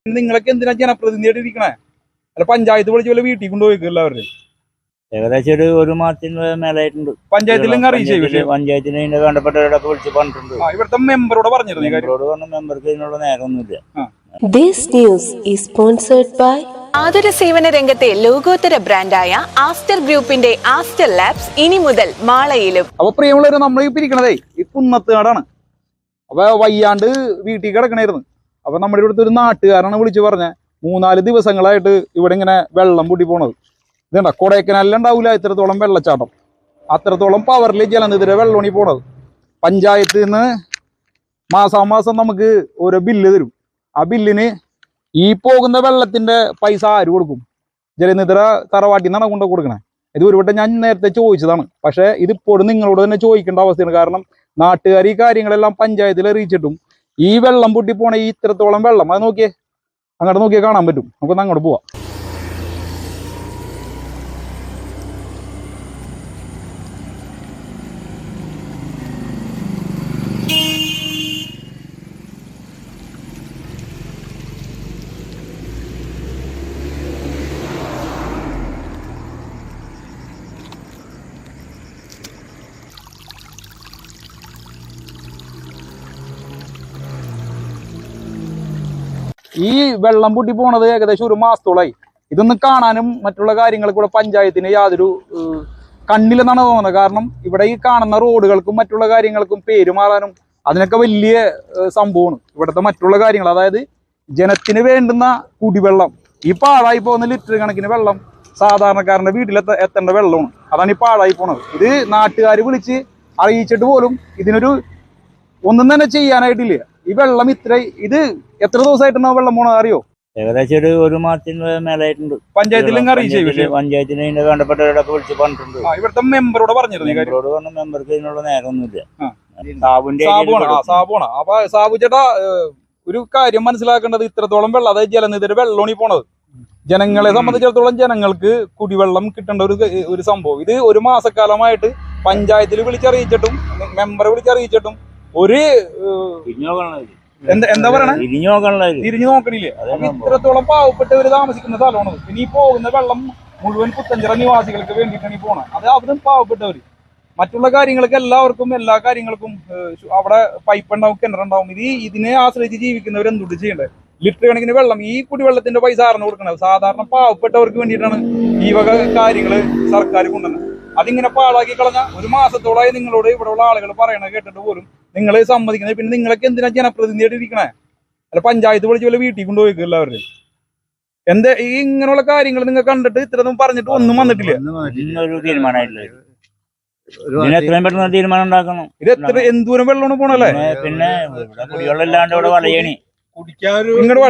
നിങ്ങളൊക്കെ എന്തിനാ ജനപ്രതിനിധിയായിട്ട് ഇരിക്കണേ? അല്ല പഞ്ചായത്ത് വിളിച്ച് വല്ല വീട്ടിൽ കൊണ്ടുപോയി എല്ലാവരും ഏകദേശം ഒരു മാസത്തിന് മേലായിട്ടുണ്ട്. പഞ്ചായത്തിൽ പഞ്ചായത്തിന് ഇതിന്റെ വേണ്ടപ്പെട്ടവരോടൊക്കെ വിളിച്ച് പറഞ്ഞിട്ടുണ്ട്. ഇവിടുത്തെ മെമ്പറോട് പറഞ്ഞിരുന്നു. മെമ്പർക്ക് ഇതിനുള്ള നേരമൊന്നുമില്ല. This news is sponsored by ആതുര സേവന രംഗത്തെ ലോകോത്തര ബ്രാൻഡായ ആസ്റ്റർ ഗ്രൂപ്പിന്റെ ആസ്റ്റർ ലാബ്സ് ഇനി മുതൽ മാളയിലും. അപ്പൊ പ്രിയമുള്ളവര്, നമ്മൾ ഈ പിരിക്കണതേ ഈ കുന്നത്തുകാടാണ്. അപ്പൊ വയ്യാണ്ട് വീട്ടിൽ കിടക്കണായിരുന്നു. അപ്പൊ നമ്മുടെ ഇവിടുത്തെ ഒരു നാട്ടുകാരാണ് വിളിച്ചു പറഞ്ഞ 3-4 ദിവസങ്ങളായിട്ട് ഇവിടെ ഇങ്ങനെ വെള്ളം പൊട്ടി പോണത്. ഇതേണ്ട കൊടൈക്കനാലിലുണ്ടാവില്ല ഇത്രത്തോളം വെള്ളച്ചാട്ടം, അത്രത്തോളം പവറിൽ ജലനിധിയുടെ വെള്ളമാണ് ഈ പോണത്. പഞ്ചായത്തിൽ നിന്ന് മാസാമാസം നമുക്ക് ഓരോ ബില്ല് തരും. ആ ബില്ലിന് ഈ പോകുന്ന വെള്ളത്തിന്റെ പൈസ ആര് കൊടുക്കും? ജലനിധിര തറവാട്ടിൽ നിന്നാണ് കൊണ്ട് കൊടുക്കണേ. ഇത് ഒരു വട്ടം ഞാൻ നേരത്തെ ചോദിച്ചതാണ്. പക്ഷെ ഇതിപ്പോഴും നിങ്ങളോട് തന്നെ ചോദിക്കേണ്ട അവസ്ഥയാണ്. കാരണം നാട്ടുകാർ ഈ കാര്യങ്ങളെല്ലാം പഞ്ചായത്തിൽ അറിയിച്ചിട്ടും ഈ വെള്ളം പൊട്ടി പോണ ഈ ഇത്രത്തോളം വെള്ളം അത് നോക്കിയേ, അങ്ങോട്ട് നോക്കിയാൽ കാണാൻ പറ്റും. നമുക്കൊന്ന് അങ്ങോട്ട് പോവാം. ഈ വെള്ളം പൊട്ടി പോണത് ഏകദേശം ഒരു മാസത്തോളായി. ഇതൊന്നും കാണാനും മറ്റുള്ള കാര്യങ്ങൾക്ക് കൂടെ പഞ്ചായത്തിന് യാതൊരു കണ്ണില്ലെന്നാണ് തോന്നുന്നത്. കാരണം ഇവിടെ ഈ കാണുന്ന റോഡുകൾക്കും മറ്റുള്ള കാര്യങ്ങൾക്കും പേര് മാറാനും അതിനൊക്കെ വലിയ സംഭവമാണ്. ഇവിടുത്തെ മറ്റുള്ള കാര്യങ്ങൾ, അതായത് ജനത്തിന് വേണ്ടുന്ന കുടിവെള്ളം, ഈ പാഴായി പോകുന്ന ലിറ്റർ കണക്കിന് വെള്ളം സാധാരണക്കാരന്റെ വീട്ടിലെത്തേണ്ട വെള്ളമാണ്. അതാണ് ഈ പാഴായി പോണത്. ഇത് നാട്ടുകാർ വിളിച്ച് അറിയിച്ചിട്ട് പോലും ഇതിനൊരു ഒന്നും തന്നെ ചെയ്യാനായിട്ടില്ല. ഈ വെള്ളം ഇത് എത്ര ദിവസമായിട്ടുണ്ടാവും വെള്ളം പോണത് അറിയോ? ഏകദേശം ഒരു മാസത്തിന് മേലായിട്ടുണ്ട്. പഞ്ചായത്തിലും പഞ്ചായത്തിന് ഇതിന്റെ വേണ്ടപ്പെട്ടവരോടൊക്കെ വിളിച്ച് പറഞ്ഞിട്ടുണ്ട്. ഇവിടുത്തെ മെമ്പറോട് പറഞ്ഞിരുന്നു. മെമ്പർക്ക് ഇതിനുള്ള നേരമൊന്നുമില്ല. സാബുവാണ്. അപ്പൊ സാബു ചേട്ടാ, ഒരു കാര്യം മനസ്സിലാക്കേണ്ടത്, ഇത്രത്തോളം വെള്ളം, അതായത് ജലനിധിയുടെ വെള്ളമാണ് ഈ പോണത്. ജനങ്ങളെ സംബന്ധിച്ചിടത്തോളം ജനങ്ങൾക്ക് കുടിവെള്ളം കിട്ടേണ്ട ഒരു സംഭവം. ഇത് ഒരു മാസക്കാലമായിട്ട് പഞ്ചായത്തിൽ വിളിച്ചറിയിച്ചിട്ടും മെമ്പറെ വിളിച്ചറിയിച്ചിട്ടും ഒരു എന്താ പറയണേ, തിരിഞ്ഞു നോക്കണില്ലേ? ഇത്രത്തോളം പാവപ്പെട്ടവര് താമസിക്കുന്ന സ്ഥലമാണത്. പിന്നെ ഈ പോകുന്ന വെള്ളം മുഴുവൻ പുത്തഞ്ചിറ നിവാസികൾക്ക് വേണ്ടിയിട്ടാണ് ഈ പോണത്. അത് അവരും പാവപ്പെട്ടവര്. മറ്റുള്ള കാര്യങ്ങൾക്ക് എല്ലാ കാര്യങ്ങൾക്കും അവിടെ പൈപ്പ് ഉണ്ടാവും, കിണറുണ്ടാവും. ഇതിനെ ആശ്രയിച്ച് ജീവിക്കുന്നവർ എന്തുകൊണ്ട് ചെയ്യണ്ടേ? ലിറ്റർ കണക്കിന് വെള്ളം, ഈ കുടിവെള്ളത്തിന്റെ പൈസ ആറിന് കൊടുക്കണത് സാധാരണ പാവപ്പെട്ടവർക്ക് വേണ്ടിയിട്ടാണ് ഈ വക കാര്യങ്ങള് സർക്കാർ കൊണ്ടുവന്നത്. അതിങ്ങനെ പാഴാക്കി കളഞ്ഞ ഒരു മാസത്തോളമായി നിങ്ങളോട് ഇവിടെയുള്ള ആളുകൾ പറയണത് കേട്ടിട്ട് പോലും നിങ്ങൾ സമ്മതിക്കുന്നത്. പിന്നെ നിങ്ങളൊക്കെ എന്തിനാ ജനപ്രതിനിധിയായിട്ട് ഇരിക്കണേ? അല്ല പഞ്ചായത്ത് വിളിച്ച് വല്ല വീട്ടിൽ കൊണ്ടുപോയി എല്ലാവരും ഈ ഇങ്ങനെയുള്ള കാര്യങ്ങൾ നിങ്ങൾ കണ്ടിട്ട് ഇത്രയൊന്നും പറഞ്ഞിട്ട് ഒന്നും വന്നിട്ടില്ല. എത്രയും പെട്ടെന്ന് തീരുമാനം ഉണ്ടാക്കണം. ഇത് എന്തോരം വെള്ളമാണ് പോണല്ലേ? പിന്നെ കുടിവെള്ളമില്ലാണ്ട് ഇവിടെ വളയണി ഇങ്ങോട്ട്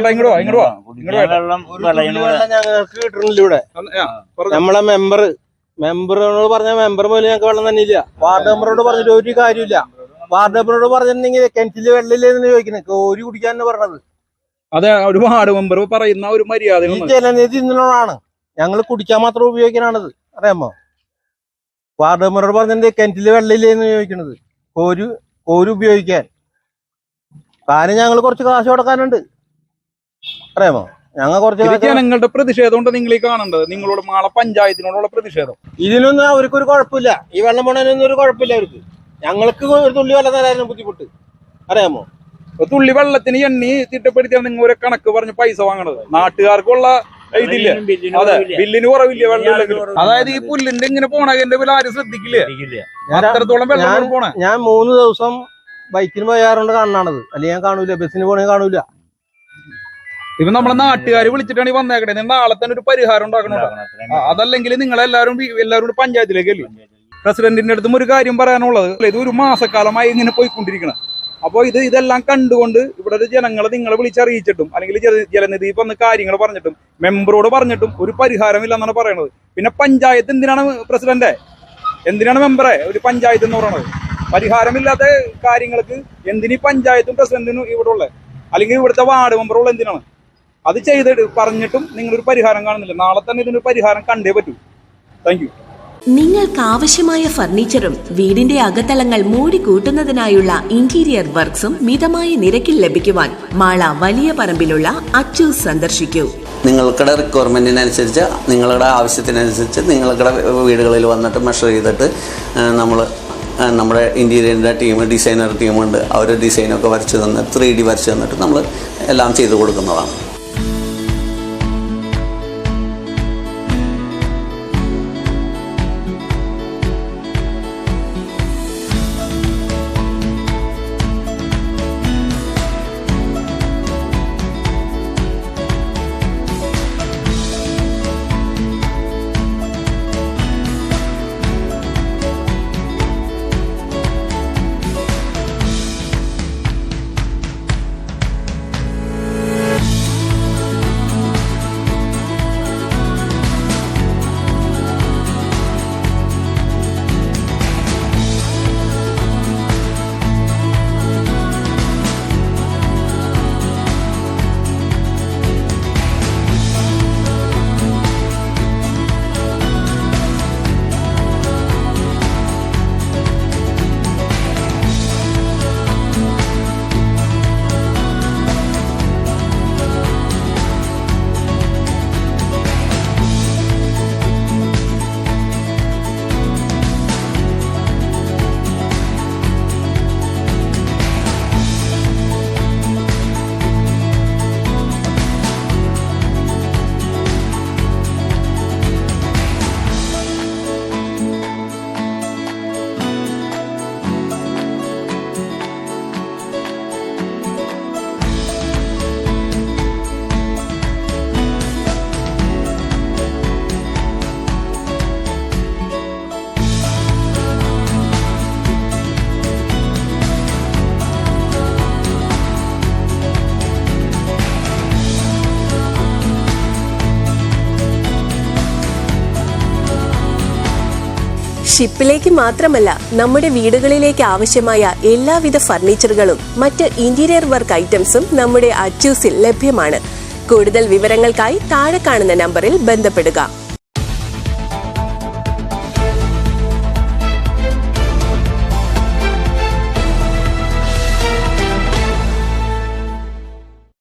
ഞങ്ങൾക്ക് കിട്ടണില്ല ഇവിടെ. നമ്മളെ മെമ്പറിനോട് പറഞ്ഞ മെമ്പർ പോലും ഞങ്ങൾക്ക് വെള്ളം തന്നെ ഇല്ല. വാർഡ് മെമ്പറോട് പറഞ്ഞിട്ട് ഒരു കാര്യമില്ല. വാർഡ് മെമ്പറോട് പറഞ്ഞിട്ടുണ്ടെങ്കിൽ കിണറ്റില് വെള്ളമില്ലെന്ന് ചോദിക്കുന്നത്, കോരി കുടിക്കാന്ന് പറഞ്ഞത്. അതെ, ഒരു വാർഡ് മെമ്പർ പറയുന്ന ഒരു മര്യാദ ജലനിധി ഇന്നോടാണ്, ഞങ്ങൾ കുടിക്കാൻ മാത്രം ഉപയോഗിക്കാനാണത്. അറിയാമോ? വാർഡ് മെമ്പറോട് പറഞ്ഞിട്ട് കിണറ്റില് വെള്ളമില്ലെന്ന് ചോദിക്കണത്, കോരി ഉപയോഗിക്കാൻ. കാരണം ഞങ്ങൾ കുറച്ച് കാശ് കൊടുക്കാനുണ്ട്. അറിയാമോ? ഞങ്ങൾ കുറച്ച് ജനങ്ങളുടെ പ്രതിഷേധം കൊണ്ട് നിങ്ങൾ ഈ കാണേണ്ടത്, നിങ്ങളോട് മാള പഞ്ചായത്തിനോടുള്ള പ്രതിഷേധം. ഇതിനൊന്നും അവർക്കൊരു കുഴപ്പമില്ല. ഈ വെള്ളം പോണതിനൊന്നും ഒരു കുഴപ്പമില്ല അവർക്ക്. ഞങ്ങൾക്ക് ഒരു തുള്ളി വെള്ളം തരാനും ബുദ്ധിമുട്ട്. അറിയാമോ? തുള്ളി വെള്ളത്തിന് എണ്ണി തിട്ടപ്പെടുത്തിയാണ് നിങ്ങൾ ഒരു കണക്ക് പറഞ്ഞ് പൈസ വാങ്ങണത്. നാട്ടുകാർക്കുള്ള ഇതില്ല. അതെ, ബില്ലിന് കുറവില്ല വെള്ളം. അതായത് ഈ പുല്ലിന്റെ ഇങ്ങനെ പോണതിന്റെ ബില്ല് ആരും ശ്രദ്ധിക്കില്ല. അത്രത്തോളം വെള്ളം പോണേ. ഞാൻ 3 ദിവസം ബൈക്കിന് പോയാറുണ്ട് കാണാണത്. അല്ലെങ്കിൽ ഞാൻ കാണൂല, ബസ്സിന് പോണെങ്കിൽ കാണൂല. ഇപ്പൊ നമ്മളെ നാട്ടുകാർ വിളിച്ചിട്ടാണ് ഈ വന്നേക്കണേ. നാളെ തന്നെ ഒരു പരിഹാരം ഉണ്ടാക്കണുണ്ടോ? അതല്ലെങ്കിൽ നിങ്ങളെല്ലാരും കൂടി പഞ്ചായത്തിലേക്കല്ലേ? പ്രസിഡന്റിന്റെ അടുത്തും ഒരു കാര്യം പറയാനുള്ളത്, ഇത് ഒരു മാസക്കാലമായി ഇങ്ങനെ പോയിക്കൊണ്ടിരിക്കണം. അപ്പോൾ ഇതെല്ലാം കണ്ടുകൊണ്ട് ഇവിടെ ജനങ്ങളെ നിങ്ങളെ വിളിച്ചറിയിച്ചിട്ടും അല്ലെങ്കിൽ ജലനിധി വന്ന് കാര്യങ്ങൾ പറഞ്ഞിട്ടും മെമ്പറോട് പറഞ്ഞിട്ടും ഒരു പരിഹാരമില്ല എന്നാണ് പറയണത്. പിന്നെ പഞ്ചായത്ത് എന്തിനാണ് പ്രസിഡന്റ്, എന്തിനാണ് മെമ്പറെ ഒരു പഞ്ചായത്ത് എന്ന് പറയുന്നത്? പരിഹാരമില്ലാത്ത കാര്യങ്ങൾക്ക് എന്തിനീ പഞ്ചായത്തും പ്രസിഡന്റിനും ഇവിടെ ഉള്ളത്, അല്ലെങ്കിൽ ഇവിടുത്തെ വാർഡ് മെമ്പറുള്ള എന്തിനാണ്? അത് ചെയ്തിട്ട് പറഞ്ഞിട്ടും നിങ്ങളൊരു പരിഹാരം കാണുന്നില്ല. നാളെ തന്നെ ഇതിനൊരു പരിഹാരം കണ്ടേ പറ്റൂ. Thank you. നിങ്ങൾക്ക് ആവശ്യമായ ഫർണിച്ചറും വീടിന്റെ അകത്തളങ്ങൾ മൂടിക്കൂട്ടുന്നതിനായുള്ള ഇന്റീരിയർ വർക്ക്സും മിതമായ നിരക്കിൽ ലഭിക്കുവാൻ മാള വലിയ പറമ്പിലുള്ള അച്ചൂസ് സന്ദർശിക്കൂ. നിങ്ങളുടെ റിക്വയർമെൻറ്റിനനുസരിച്ച്, നിങ്ങളുടെ ആവശ്യത്തിനനുസരിച്ച് നിങ്ങളുടെ വീടുകളിൽ വന്നിട്ട് മെഷർ ചെയ്തിട്ട് നമ്മുടെ ഇൻറ്റീരിയറിൻ്റെ ഡിസൈനർ ടീമുണ്ട്. അവർ ഡിസൈനൊക്കെ വരച്ച് തന്ന് 3D വരച്ച് തന്നിട്ട് നമ്മൾ എല്ലാം ചെയ്ത് കൊടുക്കുന്നതാണ്. ഷിപ്പിലേക്ക് മാത്രമല്ല, നമ്മുടെ വീടുകളിലേക്ക് ആവശ്യമായ എല്ലാവിധ ഫർണിച്ചറുകളും മറ്റ് ഇന്റീരിയർ വർക്ക് ഐറ്റംസും നമ്മുടെ അച്ചൂസിൽ ലഭ്യമാണ്. കൂടുതൽ വിവരങ്ങൾക്കായി താഴെ കാണുന്ന നമ്പറിൽ ബന്ധപ്പെടുക.